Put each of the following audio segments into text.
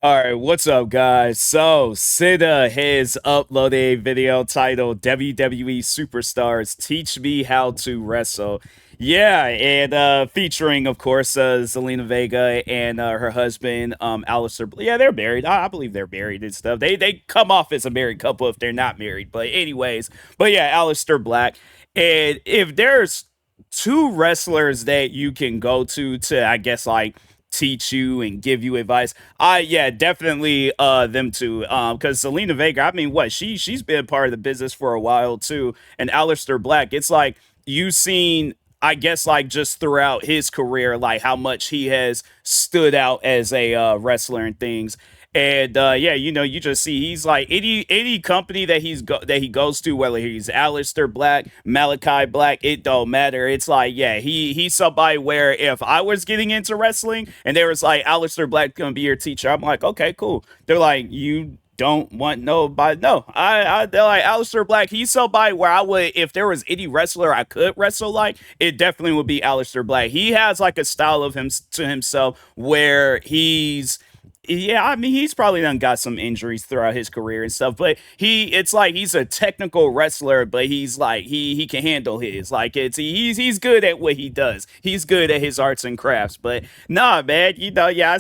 All right, what's up, guys? So, Sida has uploaded a video titled WWE Superstars Teach Me How to Wrestle. Yeah, and featuring, of course, Zelina Vega and her husband, Alistair. Yeah, they're married. I believe they're married and stuff. They come off as a married couple if they're not married. But, anyways, yeah, Alistair Black. And if there's two wrestlers that you can go to, I guess, like, teach you and give you advice. Yeah, definitely them two. Because Selena Vega, I mean, what she's been part of the business for a while too. And Aleister Black, it's like you've seen, I guess, like just throughout his career, like how much he has stood out as a wrestler and things. And yeah, you just see he's like any company that that he goes to, whether he's Aleister Black, Malachi Black, it don't matter. It's like, yeah, he's somebody where if I was getting into wrestling and there was like Aleister Black gonna be your teacher, I'm like, okay, cool. They're like, you don't want nobody. No, they're like Aleister Black. He's somebody where I would, if there was any wrestler I could wrestle like, it definitely would be Aleister Black. He has like a style of him to himself where he's, yeah, I mean, he's probably done got some injuries throughout his career and stuff, but it's like he's a technical wrestler, but he's like he can handle his, like, he's good at what he does. He's good at his arts and crafts. But nah, man, yeah,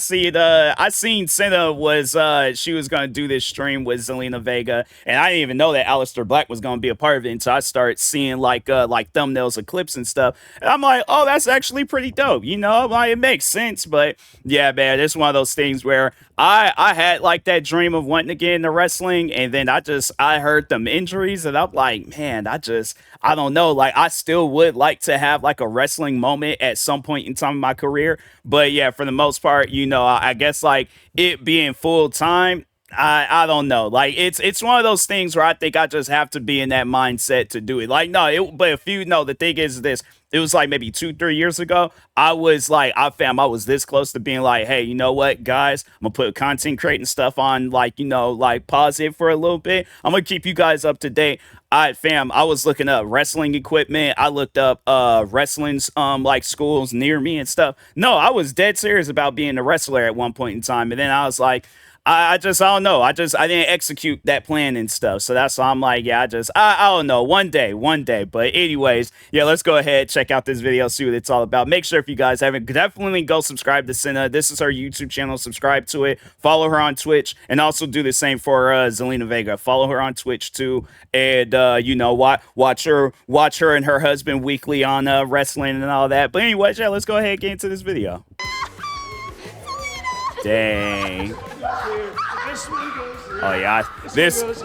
I seen Senna was she was gonna do this stream with Zelina Vega, and I didn't even know that Aleister Black was gonna be a part of it until I started seeing like thumbnails of clips and stuff. And I'm like, oh, that's actually pretty dope. Like, it makes sense. But yeah, man, it's one of those things where I had like that dream of wanting to get into wrestling, and then I heard them injuries, and I'm like, man, I don't know, like I still would like to have like a wrestling moment at some point in time in my career, but yeah, for the most part, I guess like it being full time. I don't know. Like it's one of those things where I think I just have to be in that mindset to do it. Like no, but if you know, the thing is this, it was like maybe 2-3 years ago. I was like, I was this close to being like, hey, you know what, guys, I'm gonna put content creating stuff on, like, like pause it for a little bit. I'm gonna keep you guys up to date. I was looking up wrestling equipment. I looked up wrestling's like schools near me and stuff. No, I was dead serious about being a wrestler at one point in time, and then I was like, I don't know. I didn't execute that plan and stuff. So that's why I'm like, yeah, I don't know. One day. But anyways, yeah, let's go ahead, check out this video, see what it's all about. Make sure if you guys haven't, definitely go subscribe to Senna. This is her YouTube channel. Subscribe to it. Follow her on Twitch, and also do the same for Zelina Vega. Follow her on Twitch too, and watch her and her husband weekly on wrestling and all that. But anyways, yeah, let's go ahead and get into this video. Dang. Oh yeah, this was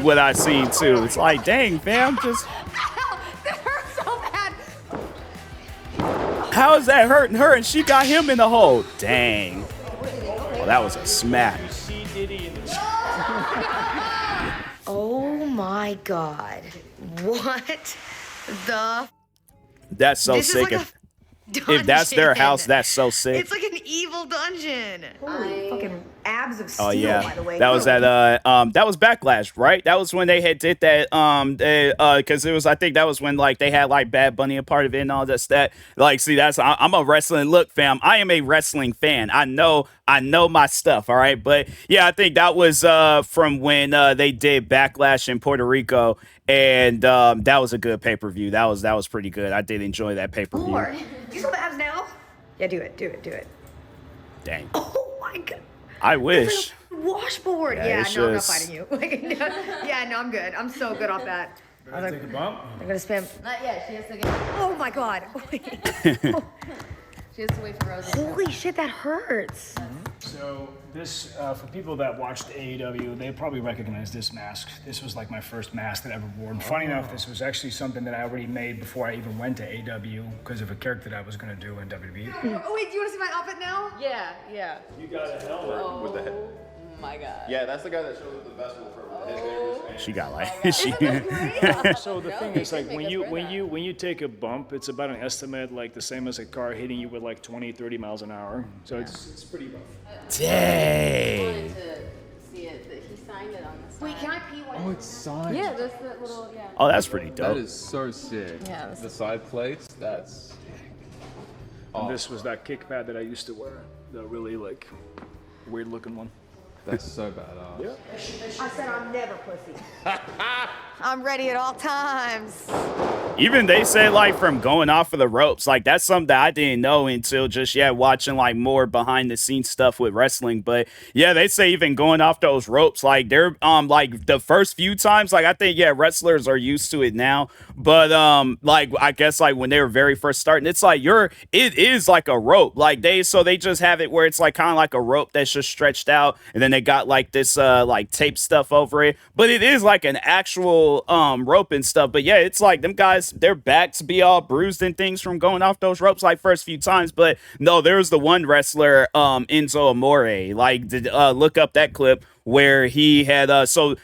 what I seen too. It's like, dang, fam, just That hurt so bad. how is that hurting her and she got him in the hole? Dang. Oh, that was a smack. Oh my God. What the? That's so This is sick. like If that's their dungeon. house, that's so sick. It's like an evil dungeon. Holy fucking abs of steel, Oh yeah, by the way. that was that was Backlash, right? That was when they had did that because it was, I think that was when like they had like Bad Bunny a part of it and all this that. Like, see, I'm a wrestling, look, fam, I am a wrestling fan. I know my stuff, all right. But yeah, I think that was from when they did Backlash in Puerto Rico, and that was a good pay-per-view. That was pretty good. I did enjoy that pay-per-view. Lord, you saw the abs now? Yeah, do it. Dang. Oh my God. I wish. Washboard. Yeah, Yeah, it's no, I'm not just- fighting you. Like, no, yeah, no, I'm good. I'm so good off that. I was like, Take a bump. I'm gonna spam. Not yet. She has to get. Oh my God. Wait. She has to wait for Rose. Holy shit, that hurts. So this, for people that watched AEW, they probably recognize this mask. This was like my first mask that I ever wore. And funny enough, this was actually something that I already made before I even went to AEW because of a character that I was gonna do in WWE. Oh wait, do you want to see my outfit now? Yeah. You got a helmet with the head. Oh my God. Yeah, that's the guy that shows up the festival for his neighbors. She got like So the thing they is, like, should when make you us when wear you when you take a bump, it's about an estimate like the same as a car hitting you with like 20-30 miles an hour. So it's pretty rough. dang. wanted to see it. That he signed it on the side. Wait, can I pee one? Oh, it's signed. Yeah, that's that little. Yeah. Oh, that's pretty That dope. is so sick. Yeah, that's- The side plates, that's. And this was that kick pad that I used to wear. That really like weird looking one. That's so badass. Yeah. I said I'm never pussy. I'm ready at all times. Even they say like from going off of the ropes, like that's something that I didn't know until just watching like more behind the scenes stuff with wrestling. But yeah, they say even going off those ropes, like they're like the first few times, like I think wrestlers are used to it now. But like I guess like when they were very first starting, it's like it is like a rope. Like they just have it where it's like kind of like a rope that's just stretched out, and then they got like this like tape stuff over it. But it is like an actual rope and stuff. But yeah, it's like them guys, their backs be all bruised and things from going off those ropes like first few times. But no, there was the one wrestler, Enzo Amore, like look up that clip where he had so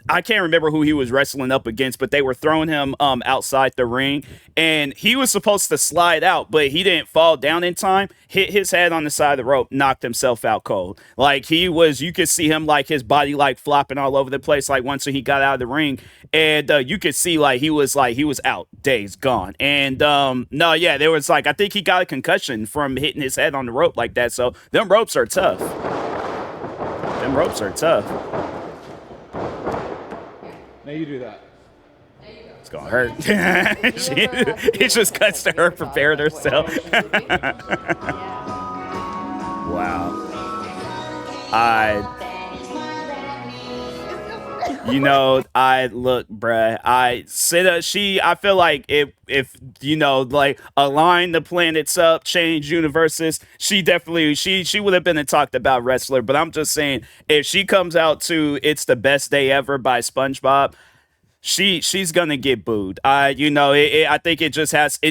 I can't remember who he was wrestling up against, but they were throwing him outside the ring, and he was supposed to slide out, but he didn't fall down in time, hit his head on the side of the rope, knocked himself out cold. Like you could see him like his body like flopping all over the place like once he got out of the ring, and you could see like he was out, days gone. And no, yeah, there was like I think he got a concussion from hitting his head on the rope like that. So them ropes are tough. Them ropes are tough. Now you do that. It's gonna hurt. It just cuts to her preparing herself. Wow. I look, bruh. I feel like if like align the planets up, change universes, she definitely she would have been a talked about wrestler. But I'm just saying, if she comes out to "It's the Best Day Ever" by SpongeBob, she's gonna get booed. I think it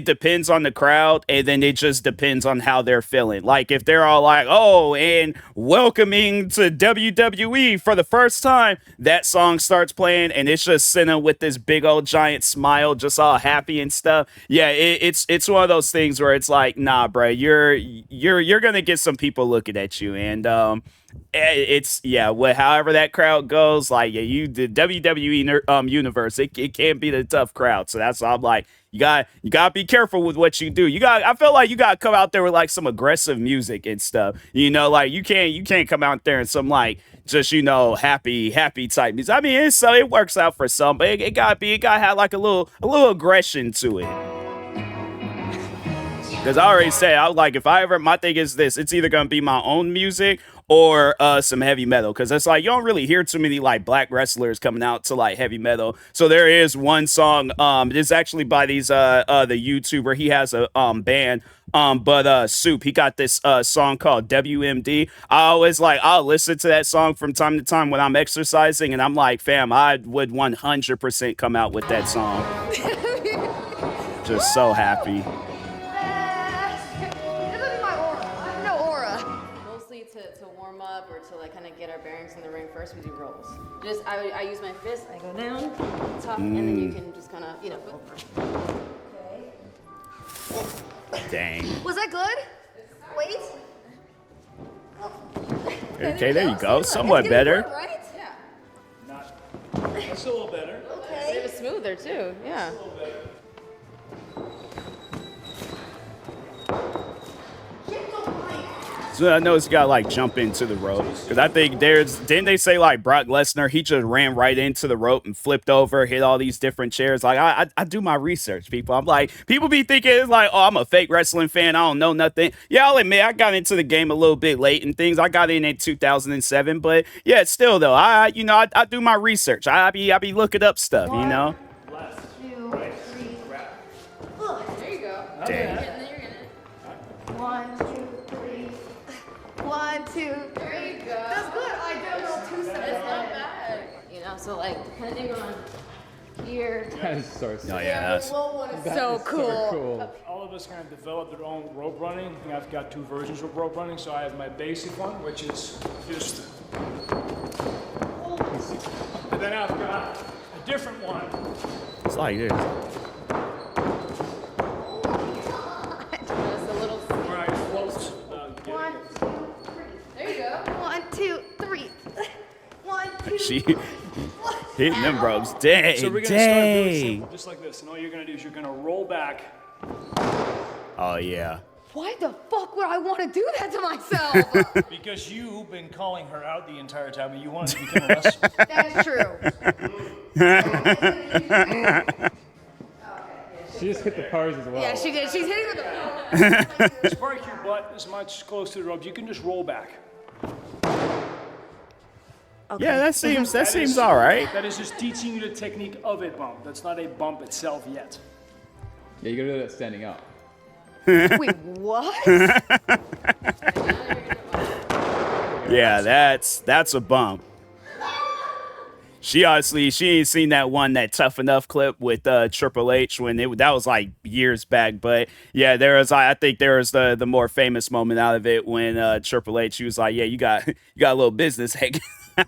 depends on the crowd, and then it just depends on how they're feeling. Like if they're all like, oh, and welcoming to WWE for the first time, that song starts playing and it's just sitting with this big old giant smile, just all happy and stuff. Yeah, it's one of those things where it's like, nah, bro, you're gonna get some people looking at you, and however that crowd goes, like the WWE universe, it can't be the tough crowd. So that's why I'm like, you gotta be careful with what you do. I feel like you gotta come out there with like some aggressive music and stuff. Like you can't come out there and some like just happy type music. I mean, it works out for some, but it gotta have like a little aggression to it. Because I already said, my thing is this, it's either going to be my own music or some heavy metal. Because it's like, you don't really hear too many like black wrestlers coming out to like heavy metal. So there is one song, it's actually by the YouTuber. He has a band, but Soup, he got this song called WMD. I'll listen to that song from time to time when I'm exercising. And I'm like, fam, I would 100% come out with that song. Just so happy. Up or to like kind of get our bearings in the ring first, we do rolls. I use my fist, I go down, top, and then you can just kind of, Okay. Dang. Was that good? Wait. Okay, there you go. Somewhat better. Good, right? Yeah. That's a little better. Okay. It was smoother too, yeah. So I noticed you gotta like jump into the rope, because I think didn't they say like Brock Lesnar, he just ran right into the rope and flipped over, hit all these different chairs. Like I do my research, people. I'm like, people be thinking it's like, oh, I'm a fake wrestling fan, I don't know nothing. Yeah, I'll admit I got into the game a little bit late and things. I got in 2007, but yeah, still though, I do my research. I be looking up stuff, One, 2, 3. There you go. Dang. Then you're getting it. 1, 2, 3. 1, 2, 3. There you go. That's good. I did a little 2 steps. It's not bad. So like depending on here. That is so sick. Oh yeah, that's So cool. All of us kind of developed their own rope running. And I've got 2 versions of rope running. So I have my basic one, which is just. And then I've got a different one. it's like this. Just a little. Where I float. 1, 2, 3. There you go. 1, 2, 3. 1, 2. She hitting them ropes. Dang, So we're gonna start really dang. simple, just like this. And all you're gonna do is you're gonna roll back. Oh yeah. Why the fuck would I want to do that to myself? Because you've been calling her out the entire time and you wanted to become a wrestler. That is true. She just hit the pose as well. Yeah, she did. She's hitting with the Spark your butt as much close to the ropes. You can just roll back. Yeah, that seems all right. That is just teaching you the technique of a bump. That's not a bump itself yet. Yeah, you gotta do that standing up. Wait, what? Yeah, that's a bump. She honestly, she ain't seen that Tough Enough clip with Triple H when that was like years back. But yeah, I think there was the more famous moment out of it when Triple H, he was like, yeah, you got a little business hanging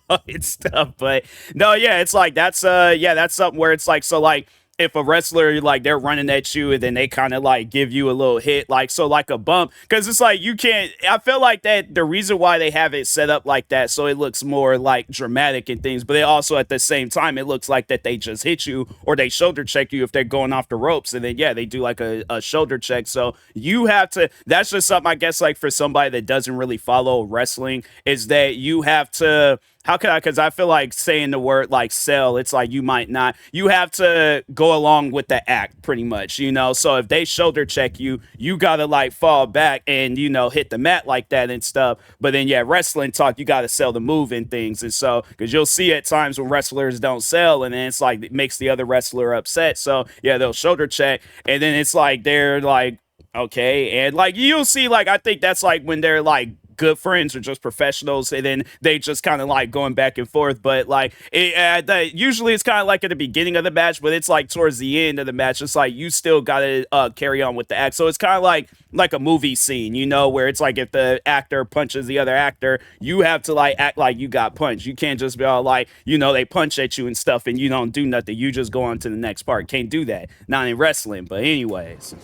out and stuff. But no, yeah, it's like that's something where it's like, so like, if a wrestler, like, they're running at you and then they kind of like give you a little hit, like, so like a bump, because it's like you can't, I feel like that the reason why they have it set up like that, so it looks more like dramatic and things, but it also at the same time, it looks like that they just hit you or they shoulder check you if they're going off the ropes, and then yeah, they do like a shoulder check. So you have to, that's just something I guess like for somebody that doesn't really follow wrestling, is that you have to, how can I? Because I feel like saying the word like sell, it's like you might not. You have to go along with the act pretty much, you know? So if they shoulder check you, you got to like fall back and, you know, hit the mat like that and stuff. But then, yeah, wrestling talk, you got to sell the move and things. And so, because you'll see at times when wrestlers don't sell and then it's like, it makes the other wrestler upset. So, yeah, they'll shoulder check. And then it's like, they're like, okay. And like, you'll see, like, I think that's like when they're like, good friends or just professionals, and then they just kind of like going back and forth. But like usually it's kind of like at the beginning of the match, but it's like towards the end of the match, it's like you still gotta carry on with the act. So it's kind of like a movie scene, you know, where it's like if the actor punches the other actor, you have to like act like you got punched. You can't just be all like, you know, they punch at you and stuff and you don't do nothing, you just go on to the next part. Can't do that, not in wrestling. But anyways,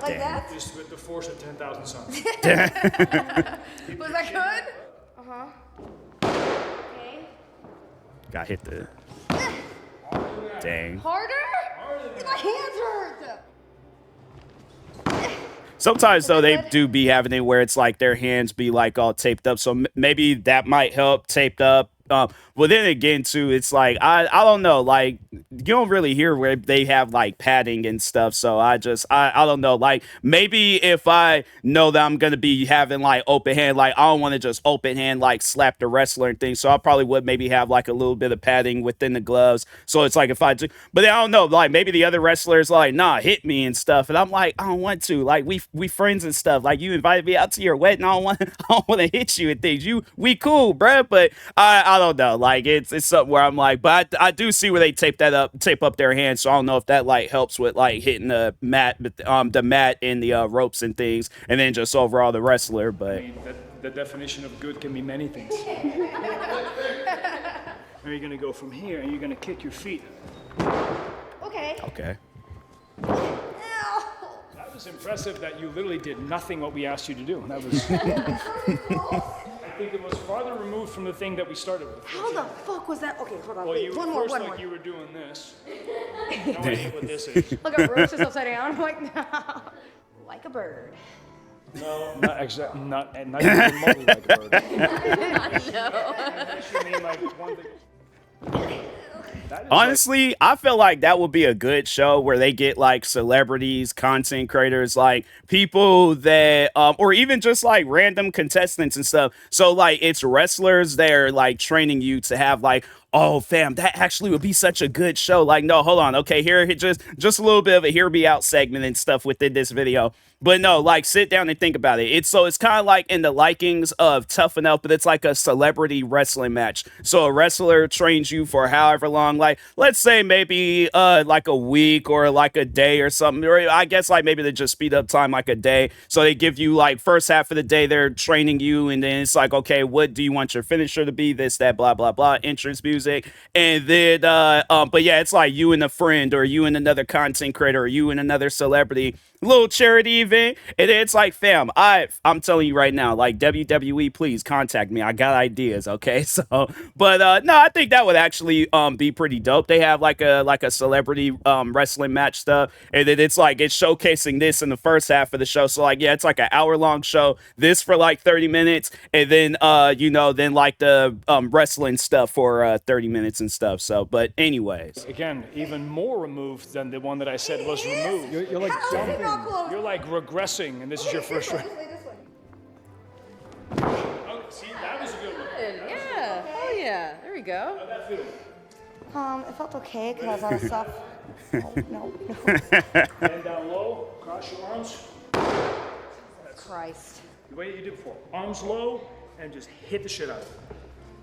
Like that? Just with the force of 10,000 suns. Was that good? Uh-huh. Okay. got hit the dang. Harder? My hands hurt. Sometimes though they do be having it where it's like their hands be like all taped up, so maybe that might help, taped up. Well, then again too, it's like I don't know, like you don't really hear where they have like padding and stuff, so I don't know, like maybe if I know that I'm gonna be having like open hand, like I don't want to just open hand like slap the wrestler and things, so I probably would maybe have like a little bit of padding within the gloves, so it's like if I do, but I don't know, like maybe the other wrestlers like nah, hit me and stuff, and I'm like I don't want to, like we friends and stuff, like you invited me out to your wedding, I don't want to hit you and things, we cool, bruh, but I don't know, like it's something where I'm like, but I do see where they tape up their hands, so I don't know if that like helps with like hitting the mat and the ropes and things, and then just overall the wrestler. But I mean, the definition of good can be many things. Now you're gonna go from here and you're gonna kick your feet. Okay. okay, Ow. That was impressive that you literally did nothing what we asked you to do. That was. I think it was farther removed from the thing that we started with. How the fuck was that? Okay, hold on. Well, Wait, you one first more, one like more. you were doing this. Now I hate what this is. Look at Roach is upside down. I'm like, no. Like a bird. No, not exactly. Not even remotely like a bird. Unless you mean like one thing. That is honestly, I feel like that would be a good show where they get like celebrities, content creators, like people that, or even just like random contestants and stuff. So like it's wrestlers that are like training you to have like, oh fam, that actually would be such a good show. Like, no, hold on. Okay, here just a little bit of a hear me out segment and stuff within this video. But no, like sit down and think about it. It's kind of like in the likings of Tough Enough, but it's like a celebrity wrestling match. So a wrestler trains you for however long, like let's say maybe like a week or like a day or something. Or I guess like maybe they just speed up time like a day. So they give you like first half of the day they're training you, and then it's like, okay, what do you want your finisher to be? This, that, blah, blah, blah, entrance music. And then but yeah, it's like you and a friend or you and another content creator or you and another celebrity. little charity event, and it's like, fam, I'm telling you right now, like WWE, please contact me. I got ideas, okay? So, but no, I think that would actually be pretty dope. They have like a celebrity wrestling match stuff, and then it's showcasing this in the first half of the show. So like, yeah, it's like an hour-long show. This for like 30 minutes, and then then like the wrestling stuff for 30 minutes and stuff. So, but anyways, Again, even more removed than the one that I said was removed. You're like jumping. You're like regressing, and this is your first round. Oh, see, that was a good one. Good. Yeah. Oh yeah. There we go. How'd that feel? It felt okay because I was out of stuff. No. Hand down low, cross your arms. Christ. The way you did before. Arms low, and just hit the shit out of it.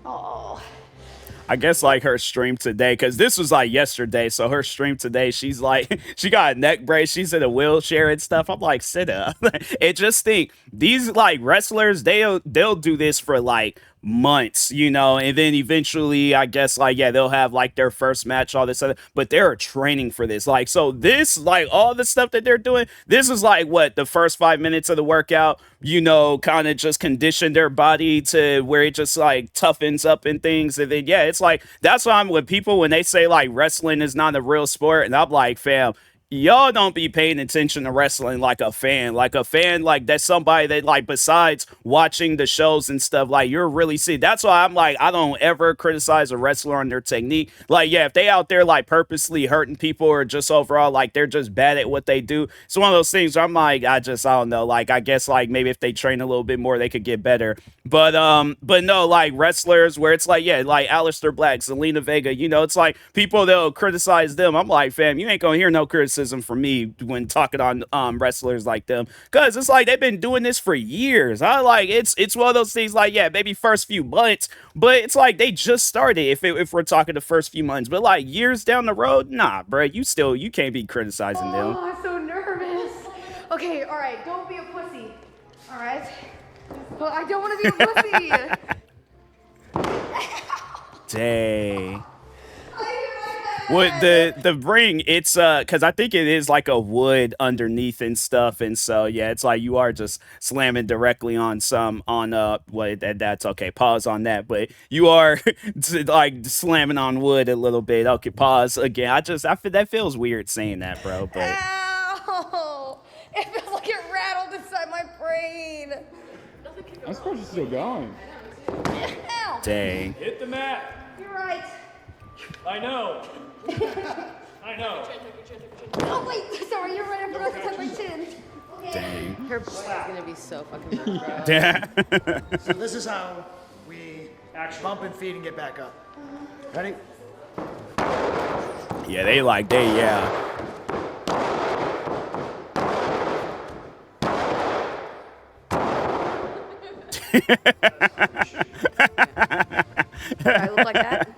Oh. I guess like her stream today, because this was like yesterday, so her stream today, she's like, she got a neck brace, she's in a wheelchair and stuff. I'm like, sit up. And just think, these like wrestlers, they'll do this for like months, and then eventually, I guess, like, yeah, they'll have like their first match, all this other, but they're training for this. Like, so this, like, all the stuff that they're doing, this is like what the first 5 minutes of the workout, kind of just condition their body to where it just like toughens up and things. And then, yeah, it's like, that's why I'm with people when they say like wrestling is not a real sport. And I'm like, fam, y'all don't be paying attention to wrestling like a fan. Like a fan, like that's somebody that like besides watching the shows and stuff, like you're really see. That's why I'm like, I don't ever criticize a wrestler on their technique. Like, yeah, if they out there like purposely hurting people or just overall like they're just bad at what they do, it's one of those things where I'm like, I don't know. Like, I guess like maybe if they train a little bit more, they could get better. But no, like wrestlers where it's like, yeah, like Aleister Black, Zelina Vega, it's like people that'll criticize them. I'm like, fam, you ain't gonna hear no criticism from me when talking on wrestlers like them, because it's like they've been doing this for years. I like it's one of those things like, yeah, maybe first few months, but it's like they just started if we're talking the first few months, but like years down the road, nah, bro, you can't be criticizing them. Oh, I'm so nervous. Okay, all right, don't be a pussy. All right? Well, I don't want to be a pussy. Dang. What the ring, it's because I think it is like a wood underneath and stuff, and so yeah, it's like you are just slamming directly on that's okay, pause on that, but you are like slamming on wood a little bit. Okay, pause again. I feel that feels weird saying that, bro, but Ow! It feels like it rattled inside my brain. I'm surprised you're still going. Ow! dang. Hit the mat. You're right. I know. I know. Oh wait, sorry, you're right. I forgot to touch my chin. Okay. Dang. Her butt is gonna be so fucking hurt, bro. Damn. So this is how we bump and feed and get back up. Ready? Yeah, yeah. Do I look like that?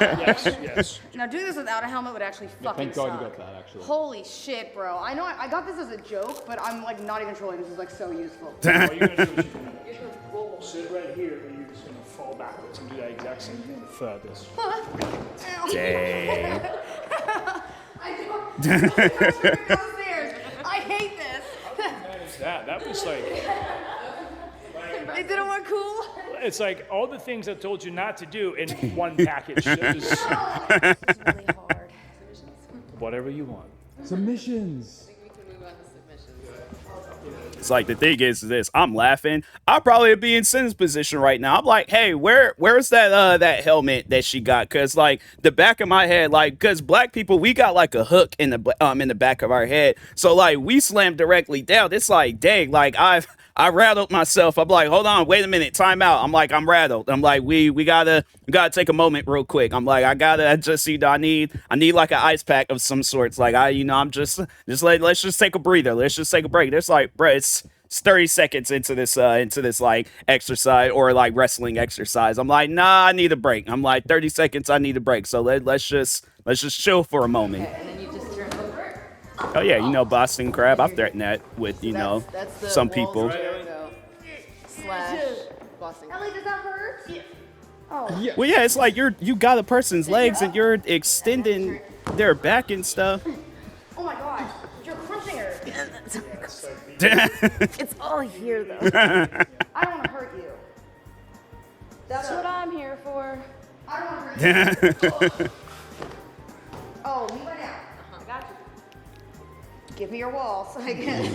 Yes. Now doing this without a helmet would actually fucking Thank God suck. you got that, actually. Holy shit, bro. I know I got this as a joke, but I'm like not even trolling. This is like so useful. All you're gonna do is you're gonna sit right here, and you're just gonna fall backwards and do that exact same thing with this. Ow. Dang. I don't downstairs. I hate this. That was like, It didn't want cool. it's like all the things I told you not to do in one package. It was It's really hard. whatever you want. Submissions. We can move on to submissions. It's like the thing is this. I'm laughing. I'll probably be in Sin's position right now. I'm like, hey, where's that helmet that she got? Cause like the back of my head, like, cause black people, we got like a hook in the back of our head. So like we slammed directly down. It's like, dang, like I rattled myself. I'm like, hold on, wait a minute, time out. I'm like, I'm rattled. I'm like, we gotta take a moment real quick. I'm like, I need like an ice pack of some sorts. Like I'm just like, let's just take a breather. Let's just take a break. It's like, bro, it's 30 seconds into this like exercise or like wrestling exercise. I'm like, nah, I need a break. I'm like, 30 seconds, I need a break. So let's just chill for a moment. Okay, and then you just turn over. Oh yeah, Boston Crab. I've threatened that with That's the some walls people. Jericho / Boston. Ellie, does that hurt? Yeah. Oh. Yeah. Well, yeah, it's like you got a person's legs and you're extending their back and stuff. Oh my gosh. You're crushing her. It's all here though. I don't want to hurt you. That's what I'm here for. I don't want to hurt you. Oh, leave it out. I got you. Give me your walls, I guess.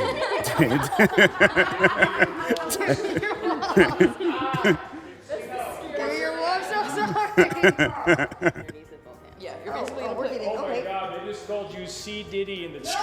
Give me your walls, so sorry. Yeah, you're basically Oh, we're getting, Oh my okay. God, they just called you C. Diddy in the chat.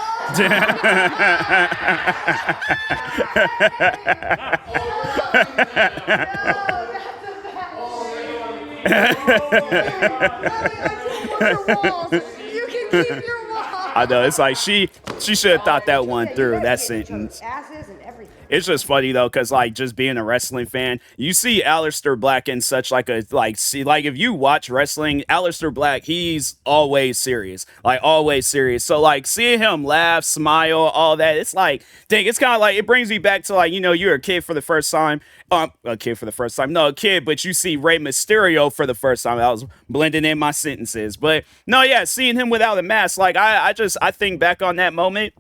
You can keep your walls. I know, it's like she should have thought that one through, that sentence. Asses and everything. It's just funny though, because like just being a wrestling fan, you see Aleister Black in such like a if you watch wrestling, Aleister Black, he's always serious, like always serious. So like seeing him laugh, smile, all that, it's like, dang, it's kind of like it brings me back to like, you know, you're a kid for the first time, a kid, but you see Rey Mysterio for the first time. I was blending in my sentences, but no, yeah, seeing him without a mask, like I think back on that moment.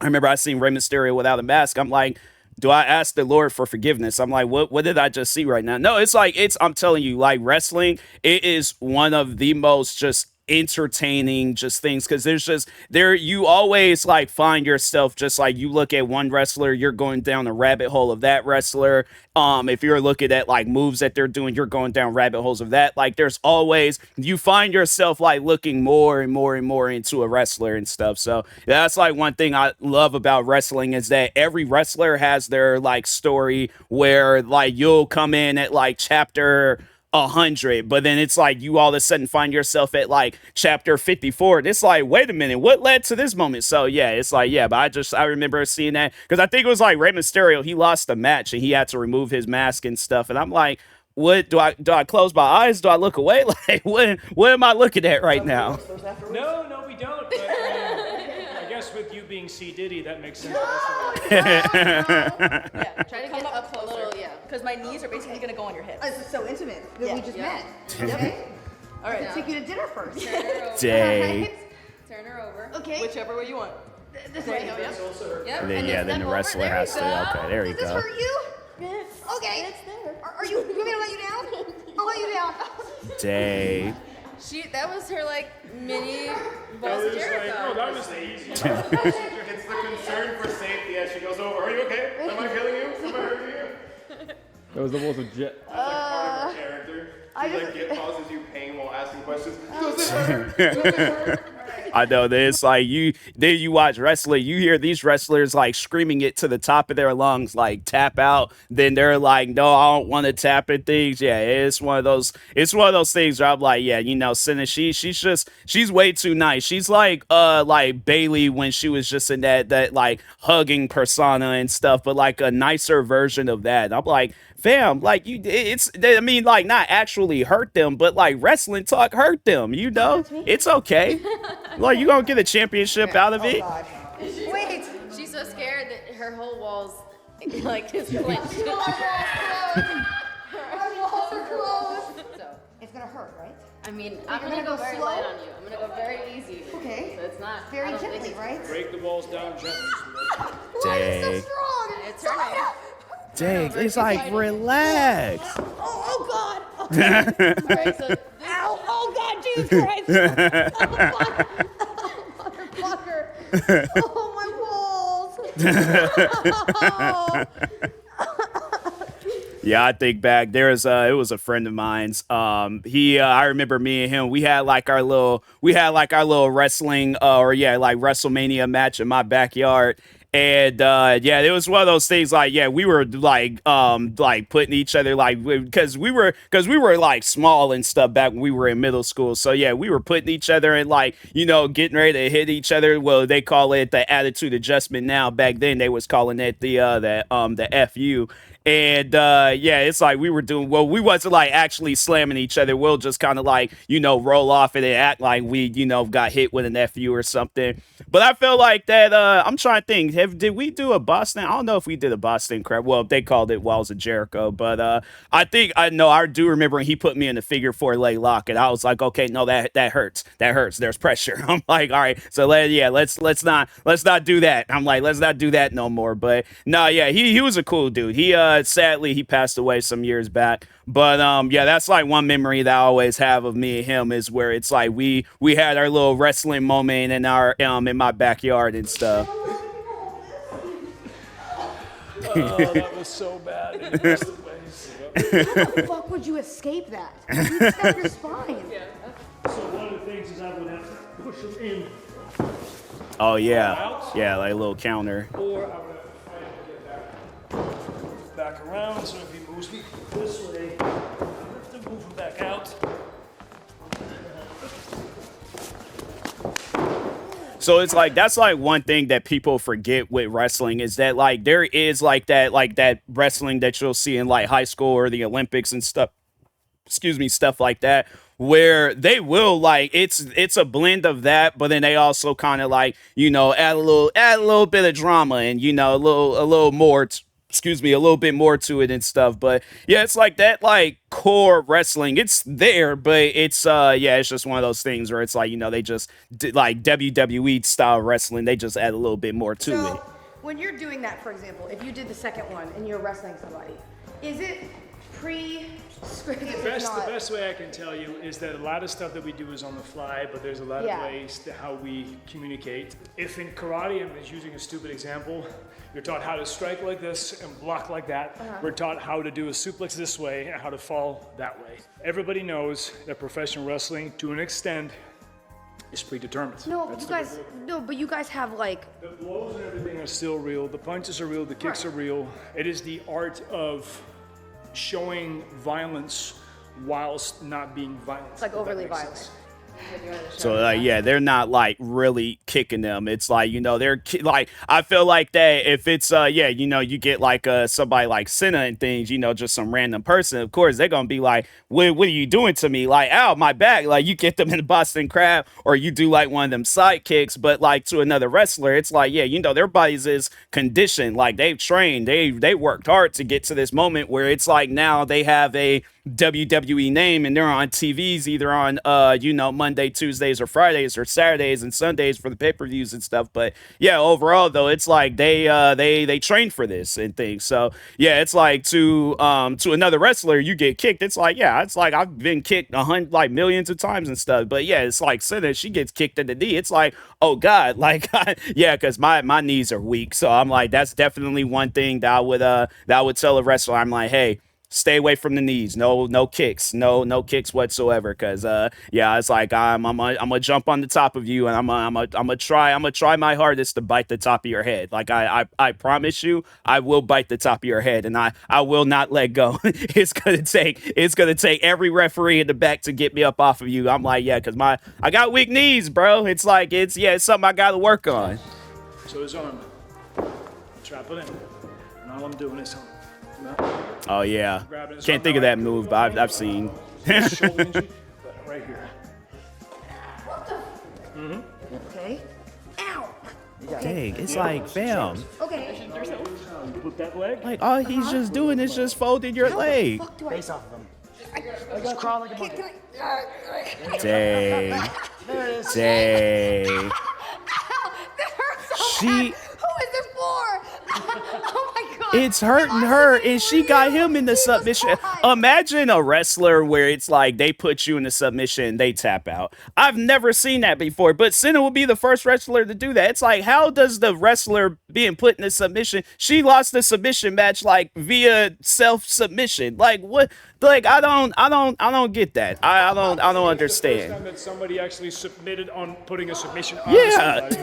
I remember I seen Rey Mysterio without a mask. I'm like, do I ask the Lord for forgiveness? I'm like, what did I just see right now? No, it's like, I'm telling you, like wrestling, it is one of the most just entertaining just things, because you always like find yourself just like you look at one wrestler, you're going down the rabbit hole of that wrestler. If you're looking at like moves that they're doing, you're going down rabbit holes of that. Like there's always, you find yourself like looking more and more and more into a wrestler and stuff. So that's like one thing I love about wrestling, is that every wrestler has their like story where like you'll come in at like chapter 100, but then it's like you all of a sudden find yourself at like chapter 54. It's like, wait a minute, what led to this moment? So yeah, it's like, yeah, but I remember seeing that, because I think it was like Rey Mysterio, he lost the match and he had to remove his mask and stuff, and I'm like, what do I close my eyes? Do I look away? Like what am I looking at right now? No, we don't. But, I guess with you being C. Diddy, that makes sense. Yeah, try to get up a little, yeah. Because my knees are basically gonna go on your hips. This is so intimate that we just met. Okay? All right, Take you to dinner first. Turn her over. Day. Turn her over. Okay. whichever way you want. This way. Yep. And then the wrestler has to, okay, there you Does this go. hurt you? Yes. Okay. It's there. Are you want me to let you down? I'll let you down. Day. That was her like mini boss Jericho. that was the easy. It's the concern for safety as she goes over. Are you okay? Am I killing you? Am I hurting you? That was the most legit. That's like part of her character. She causes you pain while asking questions. Does this hurt? Does this hurt? I know that it's like you watch wrestling, you hear these wrestlers like screaming it to the top of their lungs, like tap out. Then they're like, no, I don't want to tap and things. Yeah, it's one of those things where I'm like, yeah, you know, Senna, she's way too nice. She's like Bailey when she was just in that like hugging persona and stuff, but like a nicer version of that. I'm like, fam, like like not actually hurt them, but like wrestling talk hurt them, you know? It's okay. Like you gonna get a championship out of it. Wait. She's so scared that her whole walls like is clenched. My walls are closed. So, It's gonna hurt, right? I mean, I'm You're gonna gonna go go very slow? light on you. I'm gonna go very easy. Okay. So it's not Very I don't think gently, it's- right? Break the walls down gently. Why are you so Dang. strong? It's Stop her. it. Dang, it's like relax. Oh God. Right, so this- Ow. Oh God, Jesus Christ. Oh, motherfucker. Oh, my balls. Yeah, I think back it was a friend of mine's. I remember me and him, we had like our little wrestling like WrestleMania match in my backyard. And it was one of those things like, yeah, we were like putting each other like, because we were like small and stuff back when we were in middle school. So yeah, we were putting each other in like, you know, getting ready to hit each other. Well, they call it the attitude adjustment now. Back then they was calling it the FU. And yeah, it's like we were doing, well, we wasn't like actually slamming each other. We'll just kind of like, you know, roll off and act like we, you know, got hit with a nephew or something. But I feel like that, I'm trying to think, did we do a Boston? I don't know if we did a Boston crab. Well, they called it Walls of Jericho. But I think, I do remember when he put me in the figure 4 leg lock. And I was like, okay, no, that hurts. That hurts. There's pressure. I'm like, all right, so let's not do that. I'm like, let's not do that no more. But no, yeah, he was a cool dude. He sadly he passed away some years back. But yeah, that's like one memory that I always have of me and him is where it's like we had our little wrestling moment in our in my backyard and stuff. Oh, that was so bad in the best of ways. How the fuck would you escape that? You'd snap your spine. So one of the things is I would have to push him in. Oh yeah, yeah, like a little counter. Or I would have to fight him to get back around. So if he moves me this way, I have to move him back out. So it's like that's like one thing that people forget with wrestling is that like there is like that wrestling that you'll see in like high school or the Olympics and stuff. Excuse me, stuff like that, where they will like it's a blend of that, but then they also kind of like, you know, add a little bit of drama and, you know, a little more a little bit more to it and stuff. But yeah, it's like that like core wrestling, it's there, but it's yeah, it's just one of those things where it's like, you know, they just like WWE style wrestling, they just add a little bit more to it. When you're doing that, for example, if you did the second one and you're wrestling somebody, is it pre-scripted? The best way I can tell you is that a lot of stuff that we do is on the fly, but there's a lot of ways to how we communicate. If in karate, I'm just using a stupid example, you're taught how to strike like this and block like that. We're taught how to do a suplex this way and how to fall that way. Everybody knows that professional wrestling, to an extent, is predetermined. But you guys have like... The blows and everything are still real. The punches are real. The kicks are real. It is the art of showing violence whilst not being violent. It's like overly violent. So yeah, they're not like really kicking them. It's like, you know, they're like, I feel like that if it's yeah, you know, you get like somebody like Cena and things, you know, just some random person, of course they're gonna be like, what are you doing to me? Like, ow, my back. Like, you get them in the Boston Crab, or you do like one of them side kicks. But like to another wrestler, it's like, yeah, you know, their bodies is conditioned, like they've trained, they worked hard to get to this moment where it's like now they have a WWE name and they're on TVs either on you know, Monday, Tuesdays, or Fridays, or Saturdays and Sundays for the pay-per-views and stuff. But yeah, overall though, it's like they train for this and things. So yeah, it's like to another wrestler, you get kicked, it's like, yeah, it's like I've been kicked like millions of times and stuff. But yeah, it's like Cena, she gets kicked in the knee, it's like, oh god, like yeah, because my knees are weak. So I'm like, that's definitely one thing that I would tell a wrestler. I'm like, hey, stay away from the knees. No kicks. No kicks whatsoever. Cause yeah, it's like I'm gonna jump on the top of you and I'm gonna try my hardest to bite the top of your head. Like I promise you, I will bite the top of your head and I will not let go. It's gonna take every referee in the back to get me up off of you. I'm like, yeah, cause I got weak knees, bro. It's like it's something I gotta work on. So his arm, trap it in. And all I'm doing is oh yeah, can't think of that move, but I've seen. Shoulder injury, right here. What the? Okay. Ow. Dang, it's like, fam. Okay. You put that leg. Like all he's just doing is just folding your leg. Face off of him. Just crawl like a monkey. Dang. There it is. Dang. That hurts so She. bad. Who is it for? Oh my god. It's hurting her, and she got him in the submission. Imagine a wrestler where it's like they put you in the submission, they tap out. I've never seen that before, but Cena will be the first wrestler to do that. It's like, how does the wrestler being put in the submission? She lost the submission match like via self-submission. Like what? Like I don't get that. I don't understand. First time that somebody actually submitted on putting a submission on Yeah. somebody.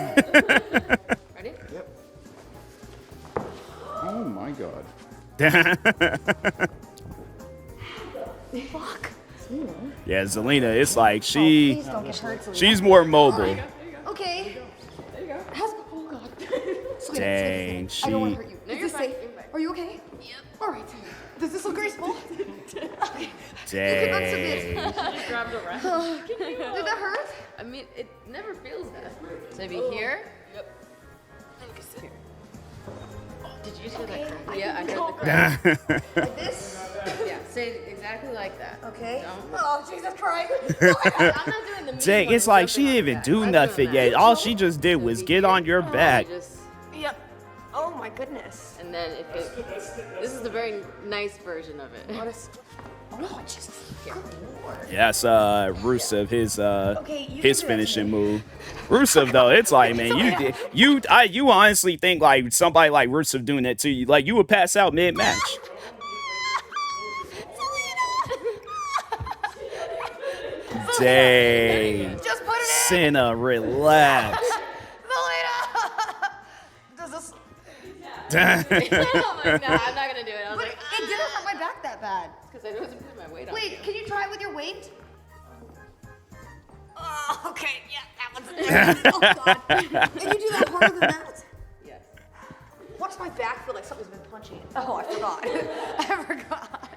Ready? Yep. Oh my god. Fuck. Yeah, Zelina, it's like Please don't get hurt, Selena. she's more mobile. Okay. There you go. Oh god. Dang, I don't want to she. hurt you. No, Is you're this fine. safe? You're fine. Are you okay? Yep. All right. this look graceful? Dang. Just grabbed a rest. Did that hurt? I mean, it never feels bad. So maybe here. Yep. Here. Did you just hear that crack? Yeah, I heard the crack. Like this? Yeah, say exactly like that. Okay. Don't. Oh, Jesus Christ. I'm not doing the mean Dang, one, it's like something she didn't even that. do I'm nothing doing that. yet. All she just did was So get be on here. your back. You just- Yep. Oh my goodness. And then if it, this is the very nice version of it. Oh, Jesus. Good Lord. Yeah, that's Rusev, his Okay, you his can do that to finishing me. move. Rusev though, it's like, man, you honestly think like somebody like Rusev doing that to you, like you would pass out mid match. Dang. Just put it in. Senna, relax. Zelina. Does this? I'm like, nah, I'm not gonna do it. I was But like, it didn't hurt my back that bad. because I wasn't putting my weight on. Wait, can you try it with your weight? Oh, okay. Yeah, that one's. Oh God. Can you do that harder than that? Yes. Why does my back feel like something's been punching? Oh, I forgot. I forgot.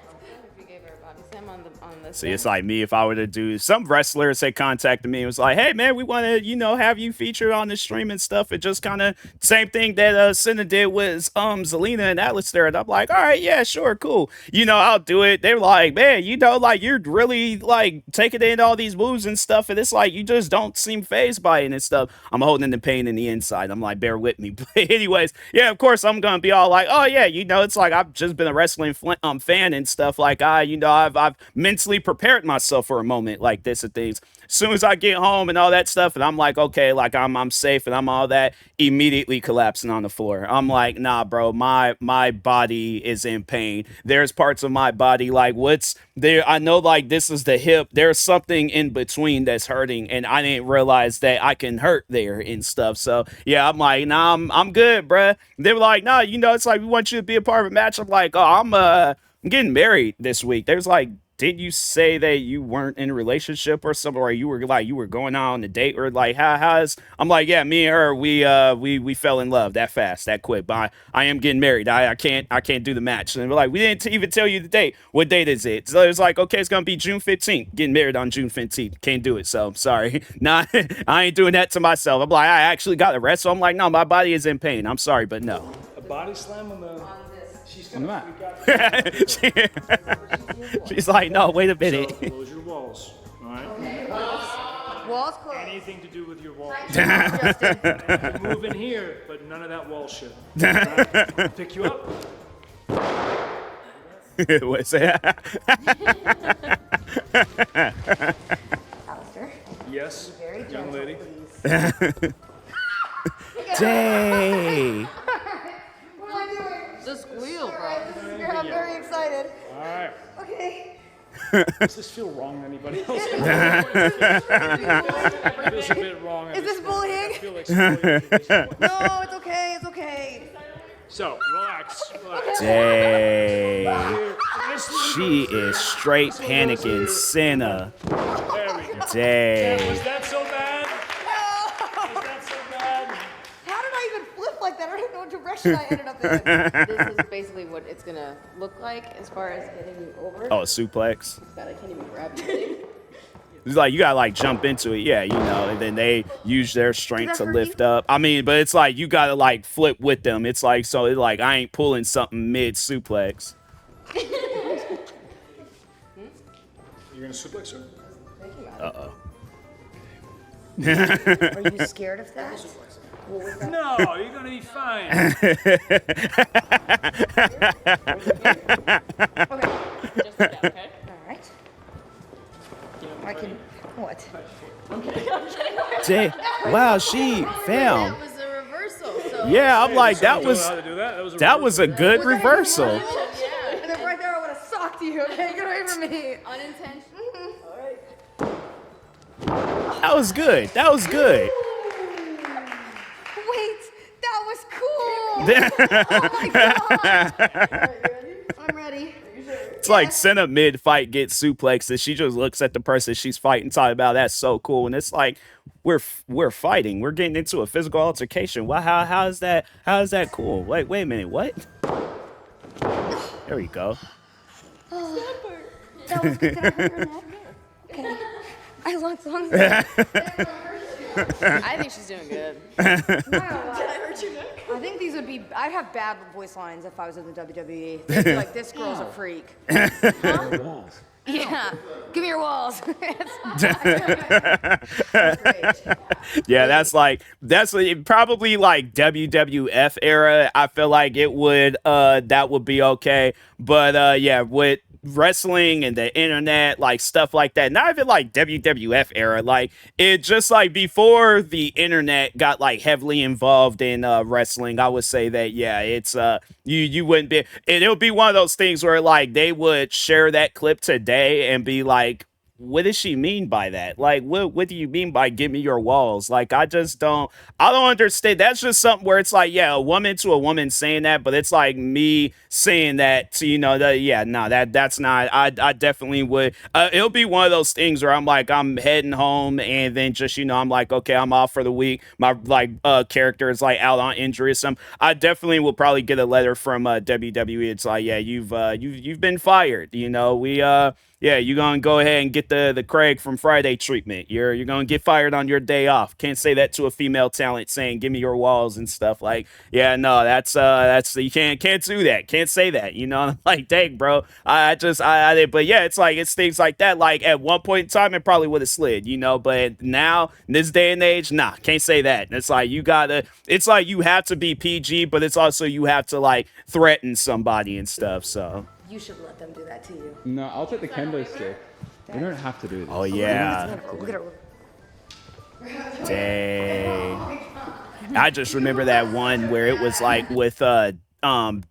If you gave her a body slam on the. See, it's like me if I were to do some wrestlers had contacted me and was like, hey man, we want to, have you featured on the stream and stuff. It just kind of same thing that Senna did with Zelina and Alistair. And I'm like, all right, yeah, sure, cool. I'll do it. They're like, man, like you're really like taking in all these moves and stuff. And it's like you just don't seem phased by it and stuff. I'm holding the pain in the inside. I'm like, bear with me. But anyways, yeah, of course I'm gonna be all like, oh yeah, it's like I've just been a wrestling fan and stuff. Like I've mentally prepared myself for a moment like this and things. As soon as I get home and all that stuff, and I'm like, okay, like I'm safe and I'm all that, immediately collapsing on the floor. I'm like, nah, bro, my body is in pain. There's parts of my body like what's there. I know like this is the hip. There's something in between that's hurting, and I didn't realize that I can hurt there and stuff. So yeah, I'm like, nah, I'm good, bruh. They were like, nah, it's like we want you to be a part of a match. I'm like, oh, I'm getting married this week. There's like, did you say that you weren't in a relationship or something, or you were going out on a date, or like how's? I'm like, yeah, me and her, we fell in love that fast, that quick. But I am getting married. I can't do the match. And we're like, we didn't even tell you the date. What date is it? So it was like, okay, it's gonna be June 15th. Getting married on June 15th. Can't do it. So I'm sorry. Nah, I ain't doing that to myself. I'm like, I actually got the rest. So I'm like, no, my body is in pain. I'm sorry, but no. A body slam on the. On the mat. She's like, no, wait a So minute. close your walls, all right? Walls closed. Anything to do with your walls. Justin. Move in here, but none of that wall shit. All right? Pick you up. What's that? Alistair. Yes, Very young gentle, lady. please. Dang. What am I doing? The squeal, bro. I'm very excited. All right. Okay. Does this feel wrong to anybody else? It feels a bit wrong. Is this bullying? I feel like squealing. No, it's okay. It's okay. So, relax. Dang. She is straight panicking Senna. There we go. Dang. Was that so bad? Was that so bad? How did I even flip like that? I don't even know what direction I ended up in. This is basically what it's gonna look like as far as getting you over. Oh, suplex. God, I can't even grab anything. It's like you gotta like jump into it, yeah, and then they use their strength to hurt lift you? up. I mean, but it's like you gotta like flip with them. It's like so it's like I ain't pulling something mid suplex. You're gonna suplex her? Uh-oh. Are you scared of that? No, you're gonna be fine. Just like that, okay? All right. I can. What? Dang. Wow, she found. That was a reversal. So Yeah, I'm like that You was know how to do that? that was a good Was that reversal. And then right there, I would have socked you. Okay, get away from me. unintentional. That was good. That was good. Wait, that was cool. Oh my god. I'm ready. It's like Senna mid-fight gets suplexed and she just looks at the person she's fighting, talking about that's so cool. And it's like we're fighting. We're getting into a physical altercation. Well, how is that cool? Wait a minute, what? There we go. That was good. Did I hurt your neck? Okay. As long as I think she's doing good. I think these would be. I'd have bad voice lines if I was in the WWE. They'd be like, "This girl's a freak." Huh? Walls. Yeah. Give me your walls. Yeah, that's probably like WWF era. I feel like it would that would be okay. But yeah, with wrestling and the internet, like stuff like that, not even like WWF era, like it just like before the internet got like heavily involved in wrestling, I would say that yeah, it's you wouldn't be, and it would be one of those things where like they would share that clip today and be like, what does she mean by that? Like, what do you mean by give me your walls? Like, I don't understand. That's just something where it's like, yeah, a woman to a woman saying that, but it's like me saying that to, that's not, I definitely would, it'll be one of those things where I'm like, I'm heading home and then just, I'm like, okay, I'm off for the week. My character is like out on injury or something. I definitely will probably get a letter from WWE. It's like, yeah, you've been fired. Yeah, you're gonna go ahead and get the Craig from Friday treatment. You're gonna get fired on your day off. Can't say that to a female talent saying give me your walls and stuff. Like, yeah, no, that's you can't do that. Can't say that. I'm like, dang, bro. I but yeah, it's things like that. Like at one point in time, it probably would have slid, but now in this day and age, nah, can't say that. It's like you have to be PG, but it's also you have to like threaten somebody and stuff. So. You should let them do that to you. No, I'll take the kendo stick. We don't have to do this. Oh yeah. Look at her. Dang. I just remember that one where it was like with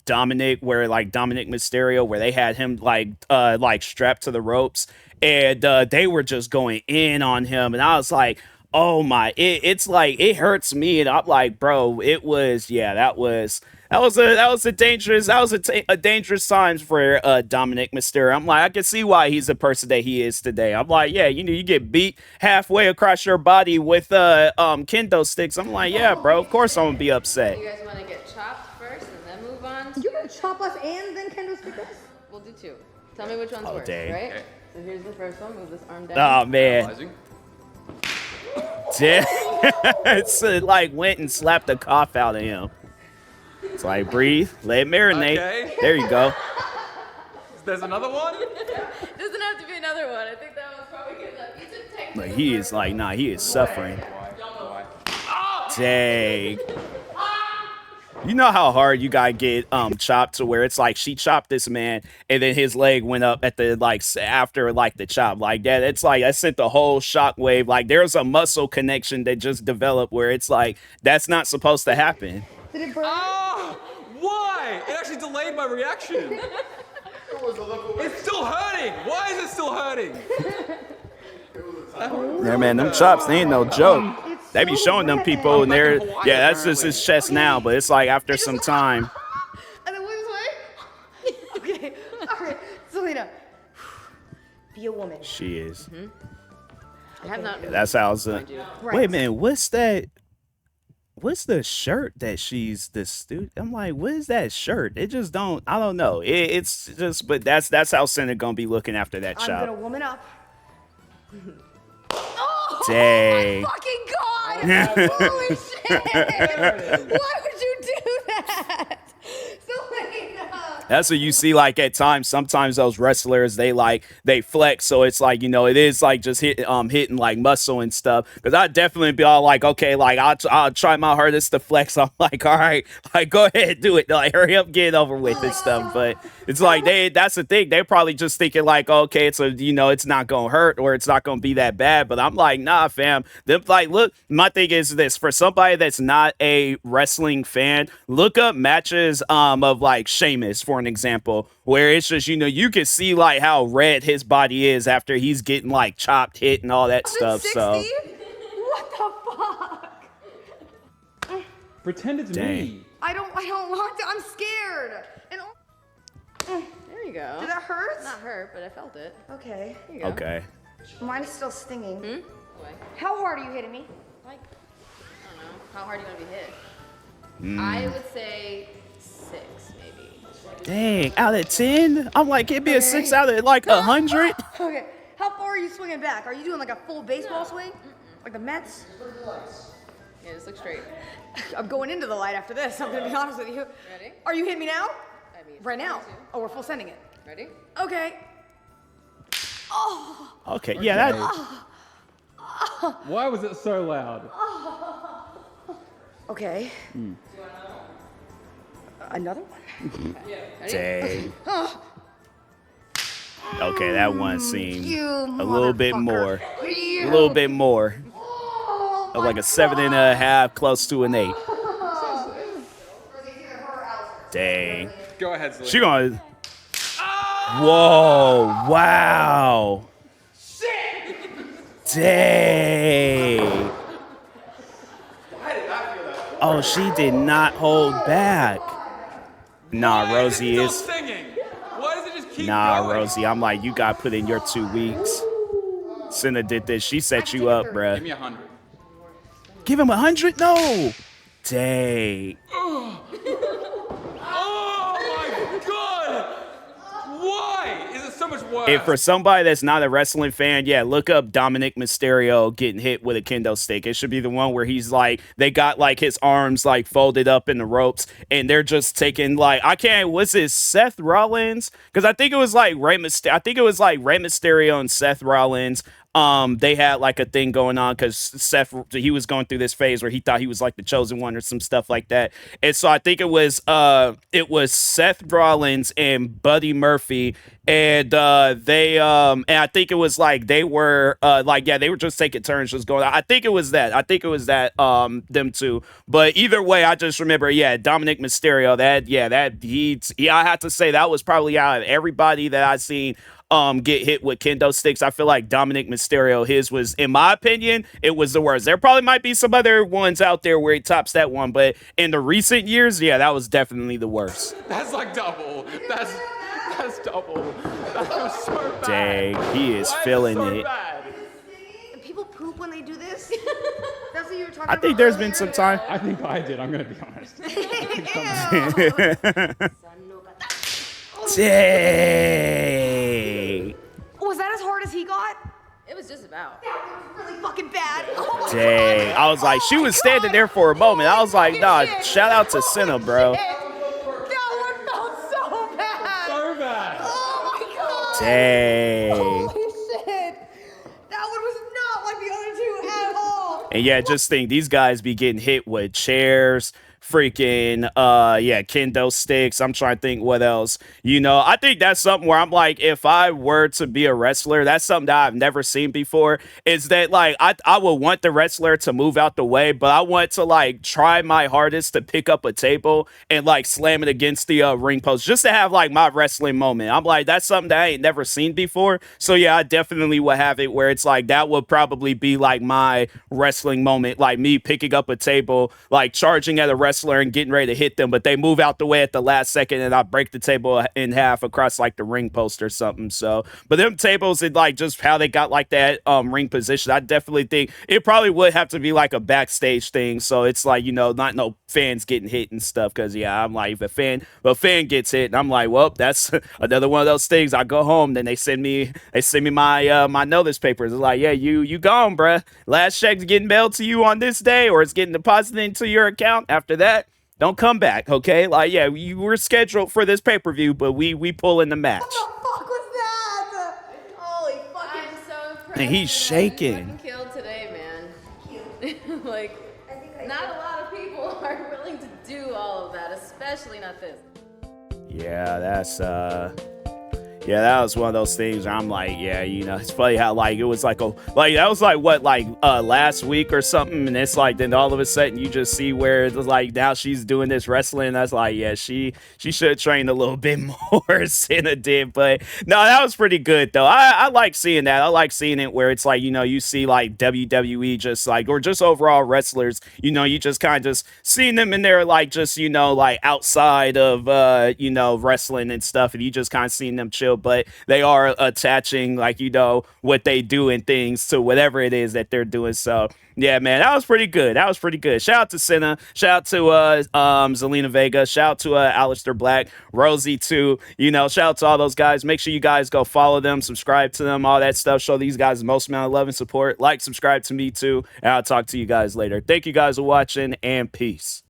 Dominic, where like Dominic Mysterio, where they had him like strapped to the ropes, and they were just going in on him, and I was like, oh my, it's like it hurts me, and I'm like, bro, it was, yeah, that was a dangerous times for Dominic Mysterio. I'm like, I can see why he's the person that he is today. I'm like, yeah, you get beat halfway across your body with kendo sticks. I'm like, yeah, bro, of course I'm gonna be upset. You guys want to get chopped first and then move on? You're gonna chop us and then kendo stick us? We'll do two. Tell me which one's worse, dang. right? Okay. So here's the first one. Move this arm down. Oh man. It's like went and slapped the cough out of him. It's like, breathe, let it marinate. Okay. There you go. There's another one? Doesn't have to be another one. I think that was probably good enough. You took technical. But he is like, nah, he is suffering. Dang. You know how hard you gotta get chopped to where it's like she chopped this man and then his leg went up at the after the chop like that. It's like I sent the whole shockwave. Like there's a muscle connection that just developed where it's like that's not supposed to happen. Did it burn? Oh, why? It actually delayed my reaction. It's still hurting. Why is it still hurting? Yeah, man, them chops, they ain't no joke. They be showing them people and they're, yeah, that's just his chest now, but it's like after some time. And then this way? Okay, all right, Selena. Be a woman. She is. I have not. Yeah, that's how it's. Mind you. Wait a minute, what's that? What's the shirt that she's the student? I'm like, what is that shirt? It just don't. I don't know. It's just, but that's how Senna gonna be looking after that I'm chop. gonna woman up. Dang. Oh my fucking god! Holy shit! Why would you do that? Selena! That's what you see like at times. Sometimes those wrestlers they flex, so it's like it is like just hitting like muscle and stuff. Because I definitely be all like, okay, like I'll try my hardest to flex. I'm like, all right, like go ahead, do it. Like hurry up, get it over with and stuff. But it's like that's the thing. They're probably just thinking like, okay, it's it's not gonna hurt or it's not gonna be that bad. But I'm like, nah, fam. Them like, look, my thing is this: for somebody that's not a wrestling fan, look up matches of like Sheamus, for an example, where it's just you can see like how red his body is after he's getting like chopped, hit, and all that stuff. 60? So What the fuck? Pretend it's Dang. me. I don't want to. I'm scared. And There you go. did that hurt? Not hurt, but I felt it. Okay. There you go. okay. Mine's still stinging. Why? How hard are you hitting me? Like, I don't know. How hard do you want to be hit? I would say 6, maybe. Dang, out of 10? I'm like, give me a 6 out of like 100. Okay. How far are you swinging back? Are you doing like a full baseball swing? Like the Mets? Yeah, just look straight. I'm going into the light after this. I'm gonna be honest with you. Ready? Are you hitting me now? I mean, Right now? too. Oh, we're full sending it. Ready? Okay. Oh. Okay, yeah, that. Why was it so loud? Okay. Another one? Dang. Okay, that one seemed You a little bit motherfucker. more. You. A little bit more. Oh, Of like a 7.5, close to an 8. Dang. Go ahead, Zelina. She gonna. Whoa! Wow! Dang! Oh, she did not hold back. Nah, Why Rosie is it is. still singing? Why does it just keep Nah, going? Rosie, I'm like, you got put in your 2 weeks. Cinna did this. She set you up, Give bruh. me 100. Give him 100? No! Dang. Oh my god! Why is it so much worse? And for somebody that's not a wrestling fan, yeah, look up Dominic Mysterio getting hit with a kendo stick. It should be the one where he's like, they got like his arms like folded up in the ropes, and they're just taking like, I can't, was it Seth Rollins? Because I think it was like Rey Mysterio and Seth Rollins. They had like a thing going on because Seth, he was going through this phase where he thought he was like the chosen one or some stuff like that. And so I think it was Seth Rollins and Buddy Murphy, and and I think it was like they were they were just taking turns just going. I think it was that them two. But either way, I just remember, yeah, Dominic Mysterio, I have to say that was probably out of everybody that I've seen get hit with kendo sticks. I feel like Dominic Mysterio, his was, in my opinion, it was the worst. There probably might be some other ones out there where he tops that one, but in the recent years, yeah, that was definitely the worst. That's like double. That's double. That was so bad. Dang, he is Why feeling so it. Bad? People poop when they do this? That's what you were talking I about. think there's been some time. I think I did. I'm gonna be honest. Dang. Was that as hard as he got? It was just about. That was really fucking bad. Oh my Dang. I was like, she was standing there for a moment. I was like, nah, shout out to Cinna, bro. That one felt so bad. So bad. Oh my god. Dang. Holy shit. That one was not like the other two at all. And yeah, just think, these guys be getting hit with chairs, freaking kendo sticks. I'm trying to think what else. I think that's something where I'm like, if I were to be a wrestler, that's something that I've never seen before, is that like I would want the wrestler to move out the way, but I want to like try my hardest to pick up a table and like slam it against the ring post just to have like my wrestling moment. I'm like, that's something that I ain't never seen before. So yeah, I definitely would have it where it's like that would probably be like my wrestling moment, like me picking up a table, like charging at a wrestler and getting ready to hit them, but they move out the way at the last second and I break the table in half across like the ring post or something. So, but them tables and like just how they got like that ring position, I definitely think it probably would have to be like a backstage thing. So it's like, not no fans getting hit and stuff. Cause yeah, I'm like, if a fan gets hit and I'm like, well, that's another one of those things. I go home, then they send me my my notice papers. It's like, yeah, you gone, bruh. Last check's getting mailed to you on this day, or it's getting deposited into your account. After that, don't come back, okay? Like, yeah, you were scheduled for this pay-per-view, but we pull in the match. What the fuck was that? Holy fucking. I'm so impressed. And he's shaking. You fucking killed today, man. Like, not a lot of people are willing to do all of that, especially not this. Yeah, that was one of those things where I'm like, yeah, it's funny how like it was like that was like what, like last week or something, and it's like then all of a sudden you just see where it's like now she's doing this wrestling. That's like, yeah, she should have trained a little bit more, Cinna did. But no, that was pretty good though. I like seeing that. I like seeing it where it's like, you see like WWE just like, or just overall wrestlers, you just kind of just seeing them in there like just like outside of wrestling and stuff, and you just kind of seeing them chill. but they are attaching, like, you know, what they do and things to whatever it is that they're doing. So yeah, man, that was pretty good. That was pretty good. Shout out to Senna. Shout out to Zelina Vega. Shout out to Aleister Black, Rosie too. You know, shout out to all those guys. Make sure you guys go follow them, subscribe to them, all that stuff. Show these guys the most amount of love and support. Like, subscribe to me too, and I'll talk to you guys later. Thank you guys for watching, and peace.